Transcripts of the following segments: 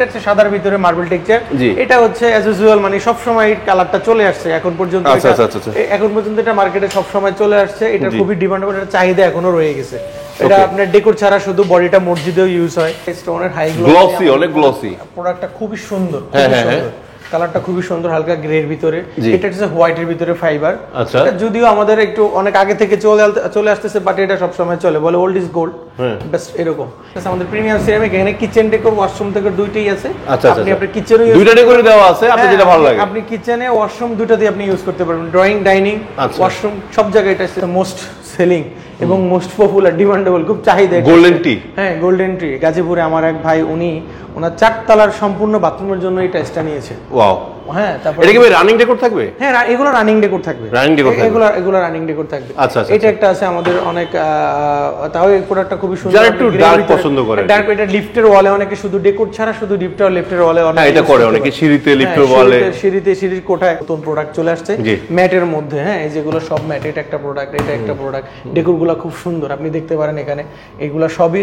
এটা সাদার ভিতরে মার্বেল টেক্সচার। এটা হচ্ছে অ্যাজ ইউজুয়াল মানে সব সময় কালারটা চলে আসছে এখন পর্যন্ত। এখন পর্যন্ত এটা মার্কেটে সব সময় চলে আসছে। এটা খুবই ডিমান্ডেবল, এটা চাহিদা এখনো রয়ে গেছে। এটা আপনার ডেকোর ছাড়া শুধু বডিটা মসজিদেও ইউজ হয়। স্টোনের হাই গ্লসি, অনেক গ্লসি প্রোডাক্টটা, খুবই সুন্দর, খুবই সুন্দর কালারটা, খুবই সুন্দর হালকা গ্রের ভিতরে। এটা হচ্ছে হোয়াইটের ভিতরে ফাইবার। এটা যদিও আমাদের একটু অনেক আগে থেকে চলে আসতেছে, বাট এটা সব সময় চলে, বলে ওল্ড ইজ গোল্ড, বেস্ট এরকম। আমাদের প্রিমিয়াম সিরামিক, এখানে কিচেন ডেকোর, ওয়াশরুম থেকে দুইটাই আছে। আপনি আপনার কিচেনে দুইটা ডেকোর দেওয়া আছে, আপনি যেটা ভালো লাগে। আপনি কিচেনে ওয়াশরুম দুইটাতে আপনি ইউজ করতে পারবেন। ড্রয়িং, ডাইনিং, ওয়াশরুম সব জায়গায় এটা মোস্ট সেলিং এবং মোস্ট পপুলার, ডিমান্ডেবল, খুব চাহিদা। গোল্ডেন টি, হ্যাঁ গোল্ডেন টি। গাজীপুরে আমার এক ভাই, ওনার 4 তলার সম্পূর্ণ বাথরুমের জন্য এই টাইলসটা নিয়েছে। ওয়াও। হ্যাঁ, তারপর এটা কি ভাই রানিং ডেকোর থাকবে? হ্যাঁ, এগুলো রানিং ডেকোর থাকবে। এগুলো রানিং ডেকোর থাকবে। আচ্ছা, এটা একটা আছে আমাদের অনেক, তাও এই প্রোডাক্টটা খুবই সুন্দর। যারা একটু ডার্ক পছন্দ করে, ডার্ক, এটা লিফটের ওয়ালে অনেকে শুধু ডেকোর ছাড়া শুধু লিফট আর লিফটের ওয়ালে অনেক এটা করে, অনেকে সিঁড়িতে লিফটের ওয়ালে, সিঁড়ির কোঠায় নতুন প্রোডাক্ট চলে আসছে ম্যাটের মধ্যে। হ্যাঁ, এই যেগুলো সব ম্যাট, এটা একটা প্রোডাক্ট, এটা একটা প্রোডাক্ট। ডেকোরগুলো খুব সুন্দর, আপনি দেখতে পারেন এখানে। এগুলো সবই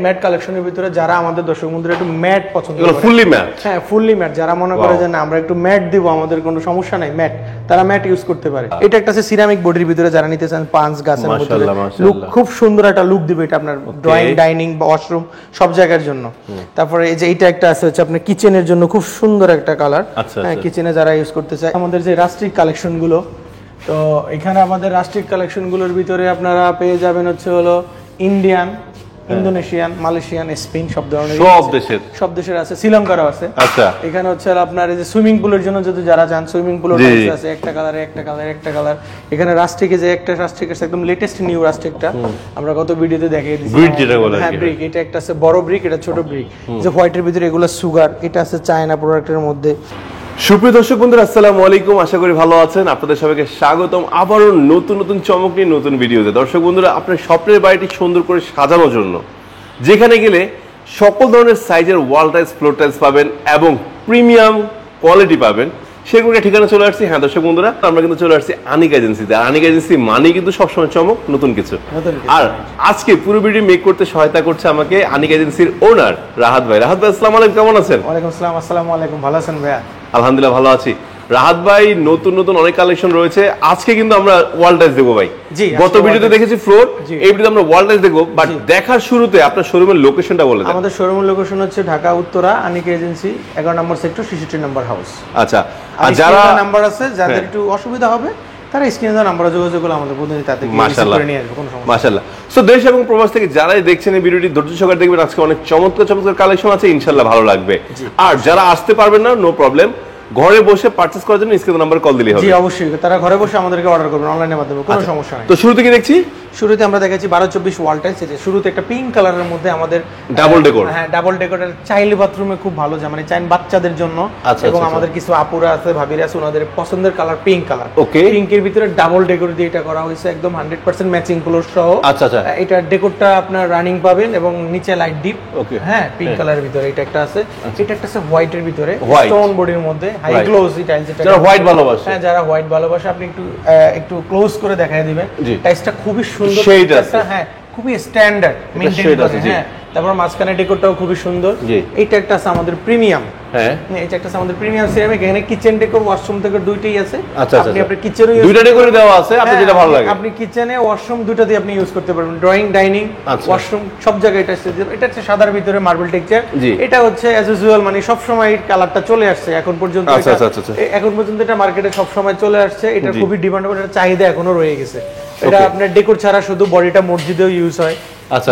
ম্যাট কালেকশনের ভিতরে। যারা আমাদের দর্শক বন্ধুরা একটু ম্যাট পছন্দ করে, ফুললি ম্যাট, হ্যাঁ ফুললি ম্যাট, যারা মনে করে যে না আমরা একটু ম্যাট দিব, আমাদের কোনো সমস্যা নাই ম্যাট, তারা ম্যাট ইউজ করতে পারে। এটা একটা আছে সিরামিক বডির ভিতরে, যারা নিতে চান পাঁচ গাছের মধ্যে লুক, খুব সুন্দর একটা লুক দিবে এটা আপনার ড্রয়িং, ডাইনিং, ওয়াশরুম সব জায়গার জন্য। তারপরে এই যে এটা একটা আছে হচ্ছে আপনার কিচেনের জন্য, খুব সুন্দর একটা কালার। হ্যাঁ, কিচেনে যারা ইউজ করতে চায়। আমাদের যে রাস্ট্রিক কালেকশন গুলো, তো এখানে আমাদের রাস্ট্রিক কালেকশন গুলোর ভিতরে আপনারা পেয়ে যাবেন হচ্ছে হলো ইন্ডিয়ান, ইন্দোনেশিয়ান, মালয়েশিয়ান, স্পেন, সব ধরনের সব দেশের আছে, শ্রীলঙ্কারও আছে। আচ্ছা, এখানে হচ্ছে আপনার এই যে সুইমিং পুলের জন্য যদি যারা চান, সুইমিং পুলের আছে একটা কালার। এখানে রাস্ট্রিকে যে একটা রাস্ট্রিক আছে একদম লেটেস্ট নিউ রাস্ট্রিকটা, আমরা কত ভিডিওতে দেখিয়ে দিয়েছি। ব্রিক যেটা বলে, হ্যাঁ ব্রিক। এটা একটা আছে বড় ব্রিক, এটা ছোট ব্রিক, যে হোয়াইটের ভিতরে এগুলো সুগার। এটা আছে চায়না প্রোডাক্টের মধ্যে। সুপ্রিয় দর্শক বন্ধুরা, আসসালামু আলাইকুম, আশা করি ভালো আছেন। আপনাদের সবাইকে স্বাগতম আবারও নতুন চমক নিয়ে নতুন ভিডিওতে। দর্শক বন্ধুরা, আপনার স্বপ্নের বাড়িটি সুন্দর করে সাজানোর জন্য যেখানে গেলে সকল ধরনের সাইজের ওয়াল টাইলস, ফ্লোর টাইলস পাবেন এবং প্রিমিয়াম কোয়ালিটি পাবেন, সেগুলোকে ঠিকানা চলে আসছি। হ্যাঁ দর্শক বন্ধুরা, আমরা কিন্তু চলে আসছি আনিক এজেন্সিতে। আর আনিক এজেন্সি মানে কিন্তু সবসময় চমক, নতুন কিছু। আর আজকে পুরো ভিডিও মেক করতে সহায়তা করছে আমাকে আনিক এজেন্সির ওনার রাহাত ভাই। রাহাত ভাই, আসসালামু আলাইকুম, কেমন আছেন? ওয়ালাইকুম আসসালাম। আসসালামু আলাইকুম, ভালো আছেন ভাইয়া? আলহামদুলিল্লাহ ভালো আছি। রাহাত ভাই, নতুন অনেক কালেকশন রয়েছে। আজকে কিন্তু আমরা ওয়াল টাইলস দেখবো ভাই। গত ভিডিওতে দেখেছি ফ্লোর, এই ভিডিওতে আমরা ওয়াল টাইলস দেখবো। বাট দেখার শুরুতে আপনার শোরুমের লোকেশনটা বলে দেন। আমাদের শোরুমের লোকেশন হচ্ছে ঢাকা উত্তরা, আনিক এজেন্সি, 11 নম্বর সেক্টর, 66 নম্বর হাউস। আচ্ছা, আর যারা নাম্বার আছে, যাদের একটু অসুবিধা হবে তারা স্ক্রিনে দেওয়া নাম্বারে যোগাযোগ করলে আমাদের প্রতিনিধি তাতে রিসিভ করে নিয়ে আসবে, কোনো সমস্যা। মাশাআল্লাহ। সো দেশ এবং প্রবাস থেকে যারাই দেখছেন এই ভিডিওটি ধৈর্য সহকারে দেখবেন। আজকে অনেক চমৎকার কালেকশন আছে, ইনশাআল্লাহ ভালো লাগবে। আর যারা আসতে পারবেন না, নো প্রবলেম, ঘরে বসে পারচেজ করার জন্য স্ক্রিনে নাম্বার কল দিলেই হবে। জি অবশ্যই, তারা ঘরে বসে আমাদেরকে অর্ডার করবেন অনলাইনের মাধ্যমে, কোনো সমস্যা নেই। তো শুরুতে কি দেখছি? শুরুতে আমরা দেখাচ্ছি 12-24 ওয়াল টাইলস। শুরুতে একটা পিঙ্ক কালারের মধ্যে আমাদের ডাবল ডেকোর। হ্যাঁ, ডাবল ডেকোরের চাইল্ড বাথরুমে খুব ভালো, মানে চাইন বাচ্চাদের জন্য। এবং আমাদের কিছু আপুরা আছে, ভাবিরা আছে, ওনাদের পছন্দের কালার পিঙ্ক কালার। ওকে, পিঙ্কের ভিতরে ডাবল ডেকোর দিয়ে এটা করা হয়েছে, একদম 100% ম্যাচিং ফ্লোর সহ। আচ্ছা, এটা ডেকোরটা আপনার রানিং পাবেন এবং নিচে লাইট ডিপ। হ্যাঁ, পিঙ্ক কালারের ভিতরে এটা একটা আছে। এটা একটা আছে হোয়াইটের ভিতরে, স্টোন বডির মধ্যে, হাই গ্লোসি টাইলস। যারা হোয়াইট ভালোবাসে, হ্যাঁ যারা হোয়াইট ভালোবাসে, আপনি একটু ক্লোজ করে দেখায় দিবেন। টাইলসটা খুবই সুন্দর, হ্যাঁ খুবই স্ট্যান্ডার্ড মেইনটেইন করে। হ্যাঁ, তারপর মাঝখানে ডেকোরটাও খুবই সুন্দর। এইটা একটা আছে আমাদের প্রিমিয়াম। হ্যাঁ, এটা একটা আছে আমাদের প্রিমিয়াম সিরামিক। এখানে কিচেন ডেকোর, ওয়াশরুম ডেকোর দুইটাই আছে। আপনি আপনার কিচেনে দুইটা ডেকোর দেওয়া আছে, আপনি যেটা ভালো লাগে। আপনি কিচেনে, ওয়াশরুম দুইটাতে আপনি ইউজ করতে পারবেন। ড্রয়িং, ডাইনিং, ওয়াশরুম সব জায়গায় এটা আছে। এটা হচ্ছে সাদার ভিতরে মার্বেল টেক্সচার। এটা হচ্ছে অ্যাজ ইউজুয়াল মানে সব সময় কালারটা চলে আসছে এখন পর্যন্ত। এখন পর্যন্ত এটা মার্কেটে সব সময় চলে আসছে। এটা খুবই ডিমান্ডেবল, এটা চাহিদা এখনো রয়ে গেছে। এটা আপনার ডেকোর ছাড়া শুধু বডিটা মসজিদেও ইউজ হয়।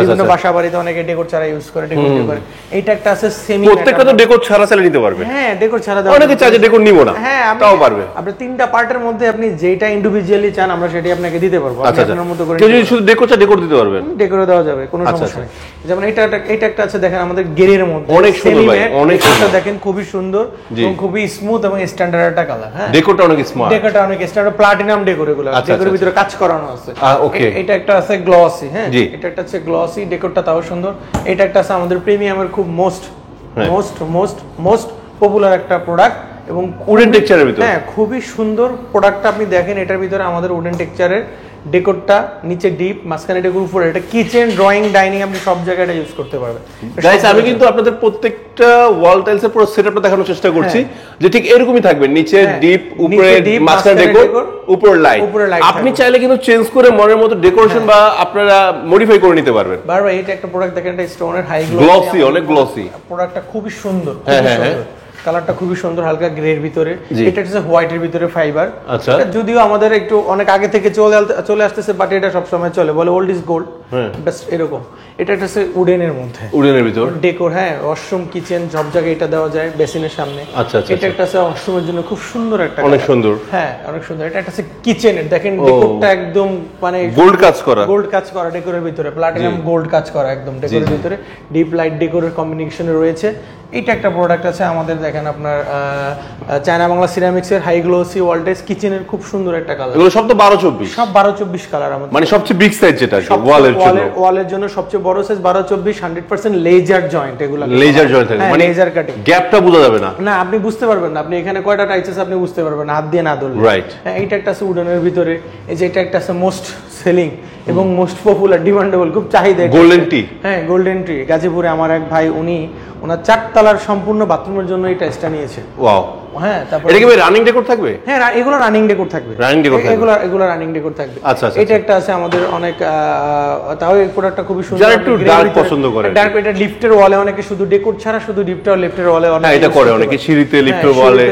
বিভিন্ন বাসা বাড়িতে অনেকে ডেকোর ছাড়া ইউজ করে, ডেকোর করে। এইটা একটা আছে সেমি, প্রত্যেকটা তো ডেকোর ছাড়া চালিয়ে নিতে পারবে। হ্যাঁ, ডেকোর ছাড়া অনেকে চায় যে ডেকোর নিব না, হ্যাঁ তাও পারবে। আপনি তিনটা পার্টের মধ্যে আপনি যেটা ইন্ডিভিজুয়ালি চান আমরা সেটাই আপনাকে দিতে পারবো। আপনার মতো করে কেউ যদি শুধু ডেকোর চায় ডেকোর দিতে পারবেন, ডেকোর দেওয়া যাবে, কোনো সমস্যা নেই। যেমন এটা একটা আছে দেখেন আমাদের গেরের মধ্যে, অনেক সুন্দর ভাই, অনেক সুন্দর দেখেন, খুবই সুন্দর এবং খুবই স্মুথ এবং স্ট্যান্ডার্ড একটা কালার। হ্যাঁ, ডেকোরটা অনেক স্মার্ট, ডেকোরটা অনেক স্ট্যান্ডার্ড, প্লাটিনাম ডেকোর। এগুলো ডেকোরের ভিতরে কাজ করানো আছে। ওকে, এটা একটা আছে গ্লসি। হ্যাঁ, এটা একটা আছে গ্লসি, ডেকোরটা তাও সুন্দর। এটা একটা আছে আমাদের প্রিমিয়ামের খুব মোস্ট পপুলার একটা প্রোডাক্ট এবং উডেন টেক্সচারের ভিতরে। হ্যাঁ, খুবই সুন্দর প্রোডাক্টটা আপনি দেখেন। এটার ভিতরে আমাদের উডেন টেক্সচারের ডেকোরটা নিচে ডিপ, মাঝখানে ডেকোর, উপরে এটা কিচেন, ড্রয়িং, ডাইনিং আপনি সব জায়গায় এটা ইউজ করতে পারবেন। গাইস আমি কিন্তু আপনাদের প্রত্যেকটা ওয়াল টাইলসের পুরো সেটআপটা দেখানোর চেষ্টা করছি যে ঠিক এরকমই থাকবে, নিচে ডিপ, উপরে মাঝখানে ডেকোর, উপরে লাইট। আপনি চাইলে কিন্তু চেঞ্জ করে মনের মতো ডেকোরেশন বা আপনারা মডিফাই করে নিতে পারবেন। বারবার এটা একটা প্রোডাক্ট দেখেন, এটা স্টোনের হাই গ্লসি, অনেক গ্লসি প্রোডাক্টটা, খুবই সুন্দর, কালারটা খুবই সুন্দর, হালকা গ্রের ভিতরে, এটা হচ্ছে হোয়াইটের ভিতরে ফাইবার। আচ্ছা, যদিও আমাদের একটু অনেক আগে থেকে চলে আসতেছে, বাট এটা সব সময় চলে, বলে ওল্ড ইজ গোল্ড, বেস্ট এরকম। এটা হচ্ছে উডেনের মধ্যে, উডেনের ভিতর ডেকোর, হ্যাঁ, ওয়াশরুম, কিচেন সব জায়গায় এটা দেওয়া যায়, বেসিনের সামনে। আচ্ছা, এটা একটা আছে ওয়াশরুমের জন্য খুব সুন্দর একটা, অনেক সুন্দর, হ্যাঁ অনেক সুন্দর। এটা একটা আছে কিচেনের, দেখেন ডেকোরটা একদম মানে গোল্ড কাজ করা, ডেকোরের ভিতরে প্লাটিনাম গোল্ড কাজ করা, একদম ডেকোরের ভিতরে ডিপ লাইট ডেকোরের কম্বিনেশনে রয়েছে। এটা একটা প্রোডাক্ট আছে আমাদের, দেখেন আপনার চায়না বাংলা সিরামিক্সের হাই গ্লোসি ওয়ালটেজ কিচেনের, খুব সুন্দর একটা কালার। এগুলো সব তো 12-24, সব 12-24 কালার আমাদের, মানে সবচেয়ে বিগ সাইজ যেটা ওয়ালের জন্য সবচেয়ে বড় সাইজ 12-24, 100% লেজার জয়েন্ট, এগুলো লেজার জয়েন্ট থাকে, মানে লেজার কাটিং, গ্যাপটা বোঝা যাবে না, না আপনি বুঝতে পারবেন না, আপনি এখানে কয়টা টাইলস আছে আপনি বুঝতে পারবেন না হাত দিয়ে না ধরলে, রাইট। এইটা একটা আছে উডেনের ভিতরে, এই যে এটা একটা আছে মোস্ট সেলিং এবং মোস্ট পপুলার, ডিমান্ডেবল, খুব চাহিদা, গোল্ডেন টি, হ্যাঁ গোল্ডেন টি। গাজীপুরে আমার এক ভাই, ওনার 4 তলার সম্পূর্ণ বাথরুমের জন্য এই টাইলসটা নিয়েছে। ওয়াও, হ্যাঁ। তারপর এটা কি রানিং ডেকোর থাকবে? হ্যাঁ, এগুলো রানিং ডেকোর থাকবে, এগুলো রানিং ডেকোর থাকবে। আচ্ছা, এটা একটা আছে আমাদের অনেক, তাও এই প্রোডাক্টটা খুবই সুন্দর, যারা একটু ডার্ক পছন্দ করে, ডার্ক। এটা লিফটের ওয়ালে অনেকে শুধু ডেকোর ছাড়া শুধু লিফট আর লিফটের ওয়ালে অনেক এটা করে, অনেকে সিঁড়িতে, লিফটের ওয়ালে,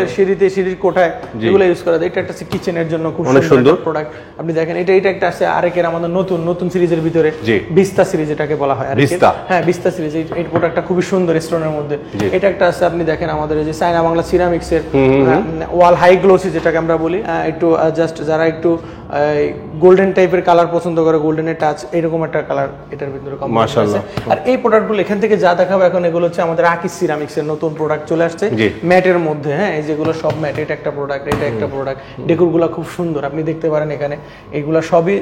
সিঁড়ির কোঠায় এগুলো ইউজ করা যায়। এটা একটা আছে কিচেনের জন্য খুব সুন্দর প্রোডাক্ট, আপনি দেখেন। এটা একটা আছে আরেকের, আমাদের নতুন সিরিজের ভিতরে ভিস্তা সিরিজ এটাকে বলা হয়, ভিস্তা, হ্যাঁ ভিস্তা সিরিজ। এই প্রোডাক্টটা খুবই সুন্দর স্টোনের মধ্যে। এটা একটা আছে, আপনি দেখেন আমাদের এই যে চায়না বাংলা সিরামিক্সের ওয়াল হাই গ্লোসি যেটাকে আমরা বলি, একটু জাস্ট যারা একটু গোল্ডেন টাইপের কালার পছন্দ করে, গোল্ডেনের টাচ, এরকম একটা কালার এটার ভিতরে কম্বিনেশন আছে। আর এই প্রোডাক্টগুলো এখান থেকে যা দেখাবো এখন, এগুলো হচ্ছে আমাদের আকিস সিরামিক্স এর নতুন প্রোডাক্ট চলে আসছে ম্যাটের মধ্যে, হ্যাঁ এই যেগুলো সব ম্যাট। এটা একটা প্রোডাক্ট, এটা একটা প্রোডাক্ট, ডেকোরগুলো খুব সুন্দর, আপনি দেখতে পারেন এখানে। এগুলো সবই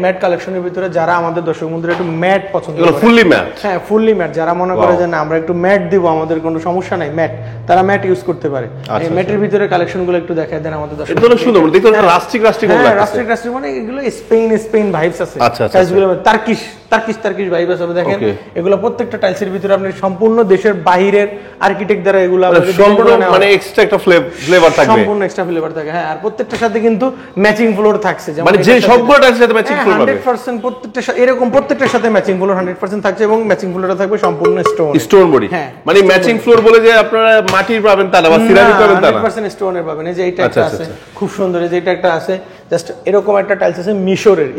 ম্যাট কালেকশনের ভিতরে, যারা আমাদের দর্শক বন্ধুরা একটু ম্যাট পছন্দ করে, ফুললি ম্যাট, হ্যাঁ ফুললি ম্যাট, যারা মনে করে যে না আমরা একটু ম্যাট দিব, আমাদের কোনো সমস্যা নাই ম্যাট, তারা ম্যাট ইউজ করতে পারে। এই ম্যাটের ভিতরে কালেকশনগুলো একটু দেখায় দেন আমাদের দর্শক। এটা সুন্দর, দেখতে রাস্টিক মানে এগুলো স্পেন ভাইবস আছে, টাইলসগুলো টার্কিশ ভাইব আছে। দেখেন এগুলো প্রত্যেকটা টাইলসের ভিতরে আপনি সম্পূর্ণ দেশের বাইরের আর্কিটেক্ট দ্বারা এগুলো মানে এক্সট্রা একটা ফ্লেভার থাকবে, সম্পূর্ণ এক্সট্রা ফ্লেভার থাকে, হ্যাঁ। আর প্রত্যেকটার সাথে কিন্তু ম্যাচিং ফ্লোর থাকছে, মানে যে সবগুলো টাইলসের সাথে ম্যাচিং ফ্লোর পাবে 100%, প্রত্যেকটা এরকম প্রত্যেকটার সাথে ম্যাচিং ফ্লোর 100% থাকছে, এবং ম্যাচিং ফ্লোরটা থাকবে সম্পূর্ণ স্টোন বডি, মানে ম্যাচিং ফ্লোর বলে যে আপনারা মাটির পাবেন তা না, বা সিরামিক পাবেন তা না, 100% স্টোনের পাবেন। এই যে এটা একটা আছে খুব সুন্দর, এই যে এটা একটা আছে জাস্ট এরকম একটা টাইলস আছে মিশরের,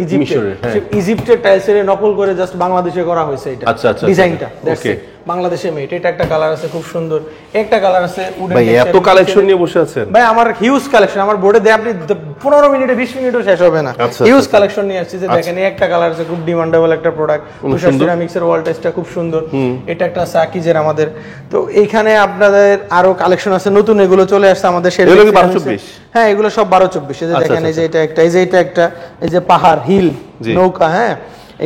ইজিপ্টের টাইলসের নকল করে জাস্ট বাংলাদেশে করা হয়েছে এটা, ডিজাইনটা বাংলাদেশে মেড। এটা একটা কালার আছে খুব সুন্দর, একটা কালার আছে উডেন। ভাই এত কালেকশন নিয়ে বসে আছেন ভাই, আমার হিউজ কালেকশন, আমার বোর্ডে দেয় আপনি 15 মিনিটে 20 মিনিটও শেষ হবে না, হিউজ কালেকশন নিয়ে আসছে। যে দেখেন এই একটা কালার আছে খুব ডিমান্ডেবল একটা প্রোডাক্ট, সিরামিক্সের ওয়াল টাইলসটা খুব সুন্দর। এটা একটা আছে আকিজের আমাদের। তো এইখানে আপনাদের আরো কালেকশন আছে নতুন, এগুলো চলে আসছে আমাদের শের, এগুলো কি 12-24? হ্যাঁ এগুলো সব 12-24। এই যে দেখেন, এই যে এটা একটা, এই যে এটা একটা, এই যে পাহাড়, হিল, নৌকা, হ্যাঁ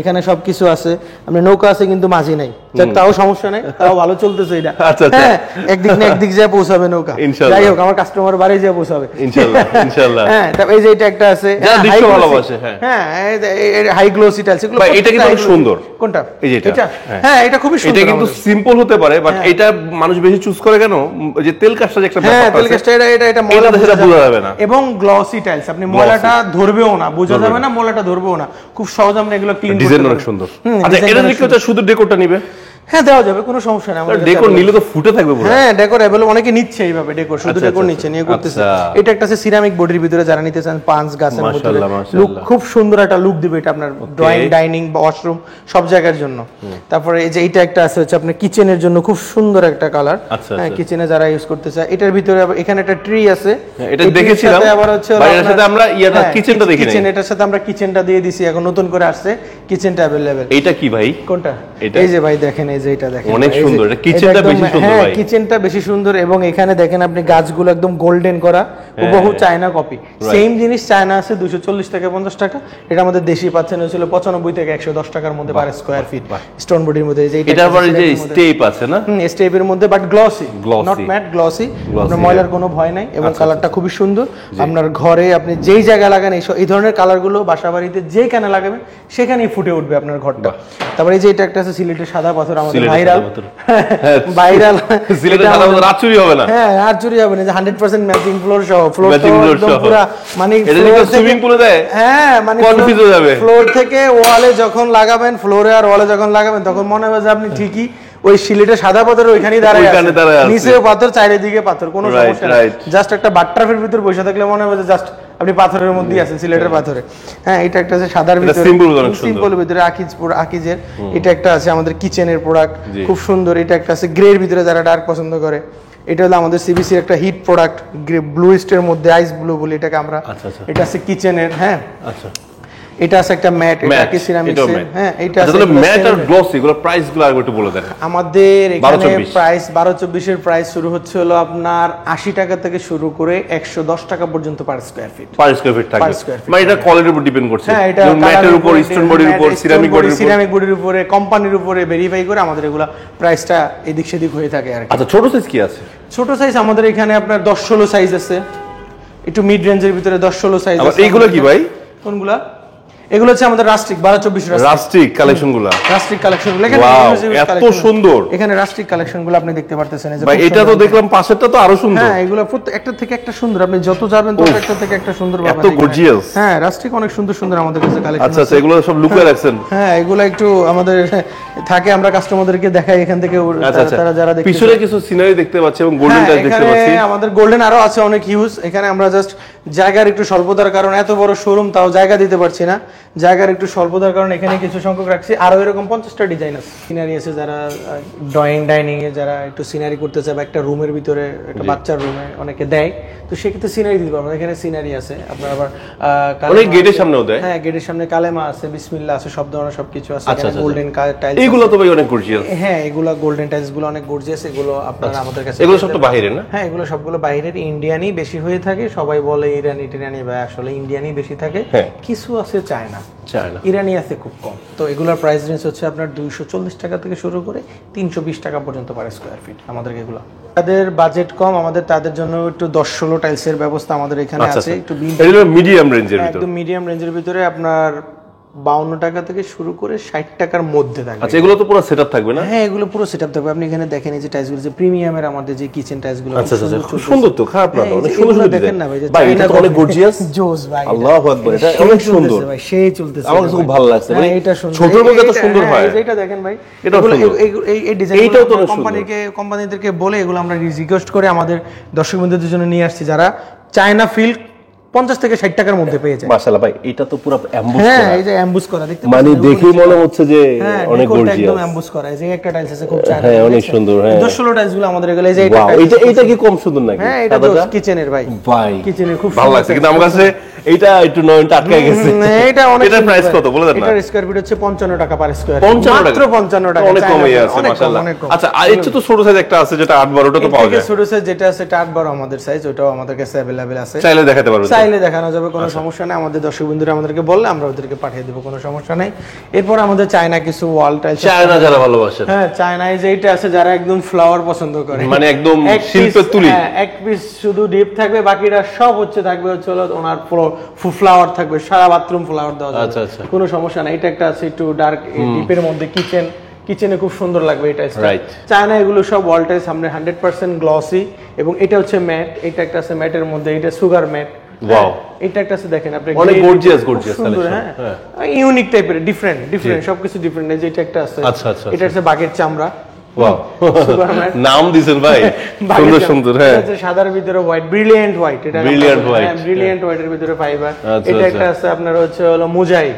এখানে সবকিছু আছে। আপনি নৌকা আছে কিন্তু মাঝি নাই, তাও সমস্যা নাই, তাও ভালো চলতেছে এটা, হ্যাঁ একদিক না একদিক যা পৌঁছাবে নৌকা, যাই হোক আমার কাস্টমার বাড়ি যা পৌঁছাবে ইনশাআল্লাহ। হ্যাঁ তারপর এই যে এটা একটা আছে, হ্যাঁ হাই গ্লোসি টাইলস, এগুলো এটা কিন্তু সুন্দর। কোনটা? এই যে এটা, হ্যাঁ এটা খুবই সুন্দর। এটা কিন্তু সিম্পল হতে পারে, বাট এটা মানুষ বেশি চুজ করে কেন, যে তেল কাজটা যে একটা ব্যাপার আছে, হ্যাঁ তেল কাজটা এটা ময়লা বোঝা যাবে না, এবং গ্লসি টাইলস, আপনি ময়লাটা ধরবেও না, বোঝা যাবে না, ময়লাটা ধরবেও না, খুব সহজ আপনি এগুলো ক্লিন করতে পারবেন। ডিজাইন অনেক সুন্দর। আচ্ছা এটা দেখলে তো শুধু ডেকোরটা নিবে, হ্যাঁ দেওয়া যাবে, কোনো সমস্যা নেই। আমাদের ডেকোর নিলে তো ফুটে থাকবে পুরো, হ্যাঁ ডেকোর अवेलेबल, অনেকে নিচ্ছে এইভাবে ডেকোর, শুধু ডেকোর নিচ্ছে, নিয়ে করতেছে। এটা একটা আছে সিরামিক বডির ভিতরে, যারা নিতে চান পাঁচ গাছের মধ্যে লুক, খুব সুন্দর একটা লুক দিবে এটা আপনার ড্রয়িং, ডাইনিং বা ওয়াশরুম সব জায়গার জন্য। তারপরে এই যে এটা একটা আছে হচ্ছে আপনার কিচেনের জন্য, খুব সুন্দর একটা কালার, হ্যাঁ কিচেনে যারা ইউজ করতে চায়। এটার ভিতরে এখানে একটা ট্রি আছে, এটা দেখেছিলাম, আবার হচ্ছে এর সাথে আমরা ইয়াটা কিচেনটা দেখি নাই, কিচেন এটার সাথে আমরা কিচেনটা দিয়ে দিছি, এখন নতুন করে আসছে কিচেনটা अवेलेबल। এটা কি ভাই? কোনটা? এই যে ভাই দেখেন, এই যে এটা দেখেন অনেক সুন্দর, এটা কিচেনটা বেশি সুন্দর ভাই। হ্যাঁ কিচেনটা বেশি সুন্দর, এবং এখানে দেখেন আপনি গাছগুলো একদম গোল্ডেন করা, হুবহু চায়না কপি। সেম জিনিস চায়না আছে 240 থেকে 50 টাকা, এটা আমাদের দেশি পাচ্ছেন হয়েছিল 95 থেকে 110 টাকার মধ্যে পার স্কয়ার ফিট স্টোন বডির মধ্যে। এই যে এটা আবার যে স্টেপ আছে না, স্টেপের মধ্যে, but glossy, not matte, glossy. আপনার ময়লার কোনো ভয় নাই, এবং কালারটা খুবই সুন্দর। আপনার ঘরে আপনি যেই জায়গায় লাগান এই ধরনের কালারগুলো বাসা বাড়িতে যেখানে লাগাবেন সেখানেই ফুটে উঠবে আপনার ঘরটা। তারপরে এই যে এটা একটা আছে সিলেটের সাদা পাথর, আমাদের ভাইরাল ভাইরাল সিলেটের সাদা পাথর, রাত চুরি হবে না। হ্যাঁ আর চুরি হবে না, যে 100% ম্যাচিং ফ্লোর সহ, ফ্লোর একদম পুরো মানে এটা যে সুইমিং পুলে দেয়, হ্যাঁ মানে কনফিউজ হয়ে যাবে। ফ্লোর থেকে ওয়ালে যখন লাগাবেন, ফ্লোরে আর ওয়ালে যখন লাগাবেন, তখন মনে হবে যে আপনি ঠিকই ওই সিলেটের সাদা পাথরের ওইখানেই দাঁড়ায় আছেন, নিচেও পাথর, চারিদিকে পাথর, কোনো সমস্যা নেই। জাস্ট একটা বাট্টাফের ভিতর বসে থাকলে মনে হবে যে জাস্ট আপনি পাথরের মধ্যেই আছেন, সিলেটের পাথরে। হ্যাঁ এটা একটা আছে সাদার ভিতরে, সিম্পল ভিতরে, আকিজের। এটা একটা আছে আমাদের কিচেনের প্রোডাক্ট, খুব সুন্দর। এটা একটা আছে গ্রের ভিতরে, যারা ডার্ক পছন্দ করে। এটা হলো আমাদের সিবিসি একটা হিট প্রোডাক্ট, ব্লু ইস্টের মধ্যে, আইস ব্লু বলি এটাকে আমরা। এটা আছে কিচেনের। হ্যাঁ আচ্ছা, এটা আছে একটা ম্যাট, এটা কি সিরামিক্সের। হ্যাঁ এটা আছে ম্যাট আর গ্লসি, এগুলো প্রাইস গুলো আরেকটু একটু বলে দেন। আমাদের এখানে প্রাইস 12-24 এর প্রাইস শুরু হচ্ছে হলো আপনার 80 টাকা থেকে শুরু করে 110 টাকা পর্যন্ত per square feet. Per square feet থাকবে, মানে এটা কোয়ালিটির উপর ডিপেন্ড করছে। যেমন ম্যাটের উপর, স্টোন বডির উপর, সিরামিক বডির উপরে, কোম্পানির উপরে ভেরিফাই করে আমাদের এগুলা প্রাইসটা এদিক সেদিক হয়ে থাকে আর কি। আচ্ছা ছোট সাইজ কি আছে? ছোট সাইজ আমাদের এখানে আপনার 10-16 সাইজ আছে, একটু মিড রেঞ্জের ভিতরে 10-16 সাইজ আছে। এইগুলো কি ভাই? কোনগুলা? এগুলো হচ্ছে আমাদের রাস্টিক 12-24 রাস্টিক কালেকশনগুলো, রাস্টিক কালেকশনগুলো এখানে এত সুন্দর। এখানে রাস্টিক কালেকশনগুলো আপনি দেখতে পারতেছেন, এই যে ভাই এটা তো দেখলাম পাশেরটা তো আরো সুন্দর। হ্যাঁ এগুলো একটা থেকে একটা সুন্দর, আপনি যত যাবেন তত একটা থেকে একটা সুন্দর পাবেন, এত গর্জিয়াস। হ্যাঁ রাস্টিক অনেক সুন্দর সুন্দর আমাদের কাছে কালেকশন। আচ্ছা আচ্ছা, এগুলো সব লুকিয়ে রাখছেন? হ্যাঁ এগুলো একটু আমাদের থাকে, আমরা কাস্টমারদেরকে দেখাই এখান থেকে, তারা যারা দেখতে। পিছনে কিছু সিনারি দেখতে পাচ্ছি এবং গোল্ডেন টাচ দেখতে পাচ্ছি। আমাদের গোল্ডেন আরো আছে অনেক হিউজ। এখানে আমরা জাস্ট জায়গার একটু স্বল্পতার কারণে, এত বড় শোরুম তাও জায়গা দিতে পারছি না, জায়গার একটু স্বল্পতার কারণে এখানে কিছু সংখ্যক রাখছি। আরো এরকম 50টা ডিজাইন আছে। সিনারি আছে, যারা ড্রয়িং ডাইনিং এ যারা একটু সিনারি করতে চায়, বা একটা রুমের ভিতরে, একটা বাচ্চার রুমে অনেকে দেয়, তো সেক্ষেত্রে সিনারি দিতে পারবেন। এখানে সিনারি আছে আপনার, আবার অনেক গেটের সামনেও দেয়। হ্যাঁ গেটের সামনে কালেমা আছে, বিসমিল্লাহ আছে, সব ধরনের সবকিছু আছে। গোল্ডেন টাইলস, এগুলো তো ভাই অনেক গর্জিয়াস। হ্যাঁ এগুলো গোল্ডেন টাইলস গুলো অনেক গর্জিয়াস। এগুলো আপনারা আমাদের কাছে, এগুলো সব তো বাইরের না? হ্যাঁ এগুলো সবগুলো বাইরের, ইন্ডিয়ানই বেশি হয়ে থাকে। সবাই বলে ইরানি টিরানি, ভাই আসলে ইন্ডিয়ানই বেশি থাকে, কিছু আছে চায়না, ইরানি আছে খুব কম। তো এগুলোর প্রাইস রেঞ্জ হচ্ছে আপনার 240 টাকা থেকে শুরু করে 320 টাকা পর্যন্ত পার স্কয়ার ফিট আমাদের এগুলো। তাদের বাজেট কম, আমাদের তাদের জন্য একটু 10-16 টাইলসের ব্যবস্থা আমাদের এখানে আছে। একটু মিডিয়াম রেঞ্জের ভিতরে, একদম মিডিয়াম রেঞ্জের ভিতরে আপনার 52 টাকা থেকে শুরু করে 60 টাকার মধ্যে থাকবে। আচ্ছা এগুলো তো পুরো সেটআপ থাকবে না? হ্যাঁ এগুলো পুরো সেটআপ থাকবে। আপনি এখানে দেখেন এই যে টাইলসগুলো, যে প্রিমিয়ামের আমাদের যে কিচেন টাইলসগুলো, আচ্ছা আচ্ছা খুব সুন্দর তো, খারাপ না, অনেক সুন্দর সুন্দর দেখেন না ভাই, ভাই এটা অনেক গর্জিয়াস, জোস ভাই, আল্লাহু আকবার, এটা অনেক সুন্দর ভাই, সেই চলতেছে, আমার খুব ভালো লাগছে। মানে এটা সুন্দর, ছোটর মধ্যে এত সুন্দর হয়। এটা দেখেন ভাই, এটা এই ডিজাইনটাও তো কোম্পানিদেরকে বলে এগুলো আমরা রিকোয়েস্ট করে আমাদের দর্শক বন্ধুদের জন্য নিয়ে আসছি, যারা চায়না ফিল 50 থেকে 60 টাকার মধ্যে পেয়ে যায়। মাশাআল্লাহ ভাই, এটা তো পুরো অ্যাম্বুস করা। হ্যাঁ এই যে অ্যাম্বুস করা, দেখতে পাচ্ছেন, মানে দেখেই মনে হচ্ছে যে অনেক গর্জিয়াস, একদম অ্যাম্বুস করা। এই যে একটা টাইলস আছে খুব চায়না, হ্যাঁ অনেক সুন্দর। হ্যাঁ 16 টাইলসগুলো আমাদের এগুলো, এই যে এটা কি কম সুন্দর নাকি? হ্যাঁ এটা তো কিচেনের ভাই, কিচেনের খুব ভালো লাগছে, কিন্তু আমার কাছে এইটা একটু নয়নটা আটকে গেছে। এটা অনেক, এটার প্রাইস কত বলে দেন না? এটার স্কয়ার ফিট হচ্ছে 55 টাকা পার স্কয়ার, 55 টাকা, মাত্র 55 টাকা, অনেক কমই আছে মাশাআল্লাহ। আচ্ছা আর এর তো ছোট সাইজ একটা আছে যেটা 8-12, ওটা তো পাওয়া যায়? ছোট সাইজ যেটা আছে এটা 8-12 আমাদের সাইজ, ওটাও আমাদের কাছে अवेलेबल আছে, চাইলে দেখাতে পারবেন, চাইলে দেখানো যাবে, কোনো সমস্যা নাই। আমাদের দর্শক বন্ধুরা আমাদেরকে বললে আমরা ওদেরকে পাঠিয়ে দেব, কোনো সমস্যা নাই। এরপর আমাদের চায়না কিছু ওয়াল টাইলস, চায়না যারা ভালোবাসে, হ্যাঁ চায়নায় যে এটা আছে, যারা একদম ফ্লাওয়ার পছন্দ করে, মানে একদম শিল্পের তুলি, এক পিস শুধু ডিপ থাকবে, বাকিটা সব থাকবে হচ্ছে ওনার ফ্লাওয়ার থাকবে, সারা বাথরুম ফ্লাওয়ার দেওয়া যাবে। আচ্ছা আচ্ছা, কোনো সমস্যা নাই। এটা একটা আছে একটু ডার্ক ডিপের মধ্যে, কিচেনে খুব সুন্দর লাগবে এটা। চায়না এগুলো সব ওয়াল টাইলস সামনে 100% গ্লসি, এবং এটা হচ্ছে ম্যাট। এটা একটা আছে ম্যাটের মধ্যে, এটা সুগার ম্যাট। ওয়াও, এটা একটা আছে দেখেন আপনি, অনেক গর্জিয়াস কালেকশন, হ্যাঁ ইউনিক টাইপের, ডিফারেন্ট সবকিছু ডিফারেন্ট। এই যে এটা একটা আছে, আচ্ছা আচ্ছা, এটা হচ্ছে বাঘের চামড়া। ওয়াও, নাম দিবেন ভাই, সুন্দর সুন্দর। হ্যাঁ এটা সাদার ভিতরে হোয়াইট, ব্রিলিয়ান্ট হোয়াইট, এটা ব্রিলিয়ান্ট হোয়াইটের ভিতরে ফাইবার। এটা একটা আছে আপনার হচ্ছে হলো মোজাইক,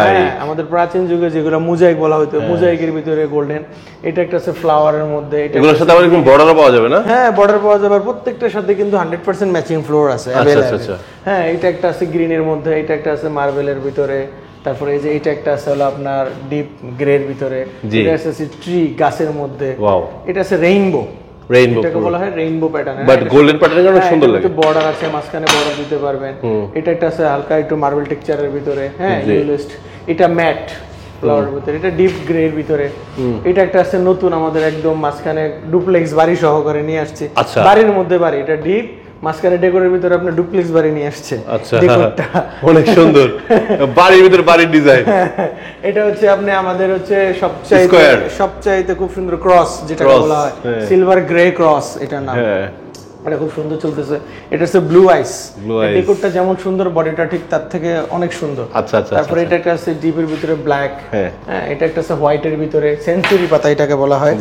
হ্যাঁ আমাদের প্রাচীন যুগে যেগুলো মোজাইক বলা হতো, মোজাইকের ভিতরে গোল্ডেন। এটা একটা আছে ফ্লাওয়ারের মধ্যে, এগুলোর সাথে আবার একদম বর্ডারও পাওয়া যাবে না? হ্যাঁ বর্ডার পাওয়া যাবে, প্রত্যেকটার সাথে কিন্তু 100% ম্যাচিং ফ্লোর আছে अवेलेबल। হ্যাঁ এটা একটা আছে গ্রিনের মধ্যে, এটা একটা আছে মার্বেলের ভিতরে, তারপরে এই যে এটা একটা আছে হলো আপনার ডিপ গ্রের ভিতরে, জি। এটা আছে ট্রি গাছের মধ্যে, ওয়াও, এটা আছে রেইনবো, রেইনবো এটাকে বলা হয় rainbow pattern, but golden pattern অনেক সুন্দর লাগে। বর্ডার আছে, মাঝখানে বর্ডার দিতে পারবেন। এটা একটা আছে হালকা একটু মার্বেল টেক্সচারের ভিতরে, হ্যাঁ ইয়েলোস্ট, এটা ম্যাট ফ্লাওয়ারের ভিতরে, এটা ডিপ গ্রের ভিতরে। এটা একটা আছে নতুন আমাদের একদম মাঝখানে ডুপ্লেক্স বাড়ি সহকারে নিয়ে আসছে, আচ্ছা। বাড়ির মধ্যে বাড়ি, এটা ডিপ মাঝখানে ডেকোরের ভিতরে আপনার ডুপ্লেক্স বাড়ি নিয়ে আসছে। আচ্ছা, ডেকোরটা অনেক সুন্দর, বাড়ির ভিতরে বাড়ির ডিজাইন। এটা হচ্ছে আপনি আমাদের হচ্ছে সবচাইতে খুব সুন্দর ক্রস, যেটা বলা হয় সিলভার গ্রে ক্রস, এটার নাম। এটা খুব সুন্দর চলতেছে। এটা হচ্ছে ব্লু আইস, ডেকোরটা যেমন সুন্দর বডিটা ঠিক তার থেকে অনেক সুন্দর। আচ্ছা আচ্ছা। তারপরে এটা একটা আছে ডিপের ভিতরে ব্ল্যাক, হ্যাঁ এটা একটা আছে হোয়াইটের ভিতরে, সেঞ্চুরি পাতা এটাকে বলা হয়।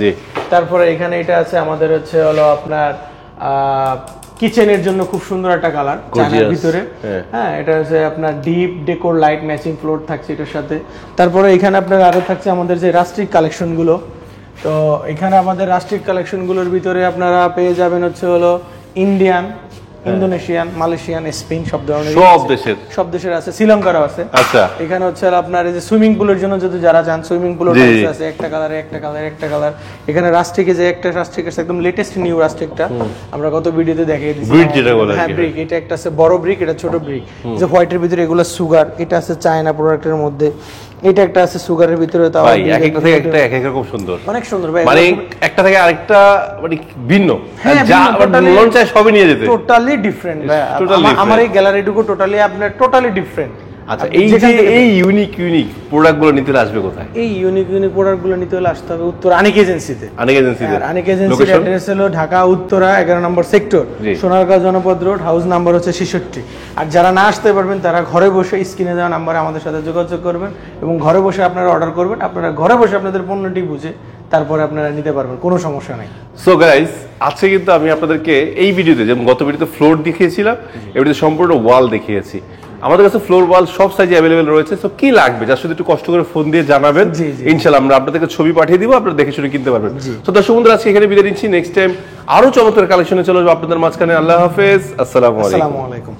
তারপরে এখানে এটা আছে আমাদের হচ্ছে হলো আপনার কিচেনের জন্য খুব সুন্দর একটা কালার চায়নার ভিতরে, হ্যাঁ এটা হচ্ছে আপনার deep decor light matching floor থাকছে এটার সাথে। তারপরে এখানে আপনার আরো থাকছে আমাদের যে রাস্ট্রিক কালেকশন গুলো। তো এখানে আমাদের রাস্ট্রিক কালেকশন গুলোর ভিতরে আপনারা পেয়ে যাবেন হচ্ছে হলো ইন্ডিয়ান, ইন্দোনেশিয়ান, মালয়েশিয়ান, স্পেন, সব ধরনের সব দেশের আছে, শ্রীলঙ্কারও আছে। আচ্ছা, এখানে হচ্ছে আপনার এই যে সুইমিং পুলের জন্য যদি যারা চান সুইমিং পুল আছে, একটা কালার একটা কালার একটা কালার। এখানে রাস্ট্রিকে যে একটা রাস্ট্রিক আছে একদম লেটেস্ট নিউ রাস্ট্রিকটা আমরা গত ভিডিওতে দেখিয়ে দিয়েছি, ব্রিক যেটা বলে, হ্যাঁ ব্রিক। এটা একটা আছে বড় ব্রিক, এটা ছোট ব্রিক, যে হোয়াইটের ভিতরে এগুলো সুগার, এটা আছে চায়না প্রোডাক্টের মধ্যে। এটা একটা আছে সুগারের ভিতরে, তাও ভাই এক একটা থেকে একটা এক এক রকম সুন্দর, অনেক সুন্দর ভাই, মানে একটা থেকে আরেকটা মানে ভিন্ন, যা মন চায় সবই নিয়ে যেতে, টোটালি ডিফারেন্ট ভাই। আমার এই গ্যালারিটুকু টোটালি আপনার টোটালি ডিফারেন্ট। আচ্ছা, এই যে এই ইউনিক প্রোডাক্টগুলো নিতে আসবে কোথায়? এই ইউনিক প্রোডাক্টগুলো নিতে হলে আসতে হবে উত্তর আনিক এজেন্সিতে। আনিক এজেন্সির অ্যাড্রেস হলো ঢাকা উত্তরা 11 নম্বর সেক্টর, সোনারগাঁও জনপদ রোড, হাউস নাম্বার হচ্ছে 66। আর যারা না আসতে পারবেন তারা ঘরে বসে স্ক্রিনে দেওয়া নাম্বারে আমাদের সাথে যোগাযোগ করবেন এবং ঘরে বসে আপনারা অর্ডার করবেন। আপনারা ঘরে বসে আপনাদের পণ্যটি বুঝে তারপরে আপনারা নিতে পারবেন, কোনো সমস্যা নাই। সো গাইস, আজকে কিন্তু আমি আপনাদেরকে এই ভিডিওতে, যেমন গত ভিডিওতে ফ্লোর দেখিয়েছিলাম, এবারে সম্পূর্ণ ওয়াল দেখিয়েছি। আমাদের কাছে ফ্লোর ওয়াল সব সাইজে অ্যাভেলেবেল রয়েছে। সো কি লাগবে যা শুধু একটু কষ্ট করে ফোন দিয়ে জানাবেন, ইনশাআল্লাহ আমরা আপনাদেরকে ছবি পাঠিয়ে দিব, আপনারা দেখে শুনে কিনতে পারবেন। তো দর্শক বন্ধুরা, আজকে এখানে বিদায় নিচ্ছি। নেক্সট টাইম আরো চমৎকার কালেকশনে চলে যাবো আপনাদের মাঝখানে। আল্লাহ হাফেজ, আসসালামু আলাইকুম।